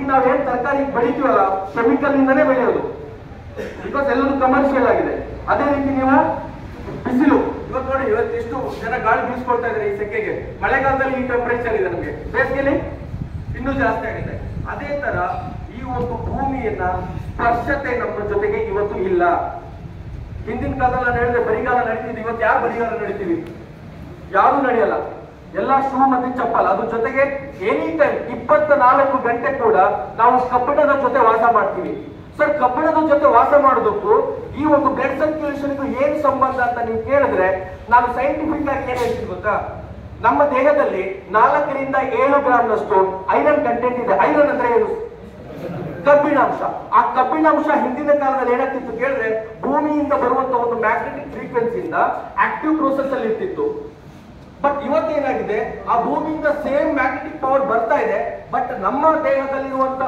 ಈಗ ನಾವೇನ್ ತರಕಾರಿ ಬೆಳಿತೀವಲ್ಲ ಕೆಮಿಕಲ್ ಇಂದನೇ ಬೆಳೆಯೋದು, ಬಿಕಾಸ್ ಎಲ್ಲರೂ ಕಮರ್ಷಿಯಲ್ ಆಗಿದೆ. ಅದೇ ರೀತಿ ನೀವು ಬಿಸಿಲು, ಇವತ್ತು ನೋಡಿ ಇವತ್ತು ಎಷ್ಟು ಜನ ಗಾಳಿ ಬೀಸ್ಕೊಳ್ತಾ ಇದ್ದಾರೆ ಈ ಸೆಕೆಗೆ. ಮಳೆಗಾಲದಲ್ಲಿ ಈ ಟೆಂಪರೇಚರ್ ಇದೆ, ನಮಗೆ ಬೇಸಿಗೆಯಲ್ಲಿ ಇನ್ನೂ ಜಾಸ್ತಿ ಆಗಿದೆ. ಅದೇ ತರ ಈ ಒಂದು ಭೂಮಿಯನ್ನ ಸ್ಪರ್ಶತೆ ನಮ್ಮ ಜೊತೆಗೆ ಇವತ್ತು ಇಲ್ಲ. ಹಿಂದಿನ ಕಾಲದಲ್ಲಿ ನಾನು ಹೇಳಿದ್ರೆ ಬರಿಗಾಲ ನಡೀತಿದ್ವಿ, ಇವತ್ತು ಯಾರು ಬರಿಗಾಲ ನಡೀತೀವಿ? ಯಾರು ನಡೆಯಲ್ಲ, ಎಲ್ಲ ಶೂ ಮತ್ತೆ ಚಪ್ಪಲ್. ಅದ್ರ ಜೊತೆಗೆ ಎನಿ ಟೈಮ್ 24 ಗಂಟೆ ಕೂಡ ನಾವು ಕಬ್ಬಿಣದ ಜೊತೆ ವಾಸ ಮಾಡ್ತೀವಿ. ಸರ್, ಕಬ್ಬಿಣದ ಜೊತೆ ವಾಸ ಮಾಡೋದಕ್ಕೂ ಈ ಒಂದು ಬ್ಲಡ್ ಸರ್ಕ್ಯುಲೇಷನ್ಗೂ ಏನ್ ಸಂಬಂಧ ಅಂತ ನೀವು ಕೇಳಿದ್ರೆ ನಾನು ಸೈಂಟಿಫಿಕ್ ಆಗಿ ಏನ್ ಹೇಳ್ತೀನಿ ಗೊತ್ತಾ? ನಮ್ಮ ದೇಹದಲ್ಲಿ 4 ರಿಂದ 7 ಗ್ರಾಮ್ನಷ್ಟು ಐರನ್ ಕಂಟೆಂಟ್ ಇದೆ. ಐರನ್ ಅಂದ್ರೆ ಏನು? ಕಬ್ಬಿಣಾಂಶ. ಆ ಕಬ್ಬಿಣಾಂಶ ಹಿಂದಿನ ಕಾಲದಲ್ಲಿ ಏನಾಗ್ತಿತ್ತು ಕೇಳಿದ್ರೆ ಭೂಮಿಯಿಂದ ಬರುವಂತ ಒಂದು ಮ್ಯಾಗ್ನೆಟಿಕ್ ಫ್ರೀಕ್ವೆನ್ಸಿಯಿಂದ ಆಕ್ಟಿವ್ ಪ್ರೋಸೆಸ್ ಅಲ್ಲಿ ಇರ್ತಿತ್ತು. ಬಟ್ ಇವತ್ತೇನಾಗಿದೆ, ಆ ಭೂಮಿಯಿಂದ ಸೇಮ್ ಮ್ಯಾಗ್ನೆಟಿಕ್ ಪವರ್ ಬರ್ತಾ ಇದೆ, ಬಟ್ ನಮ್ಮ ದೇಹದಲ್ಲಿರುವಂತ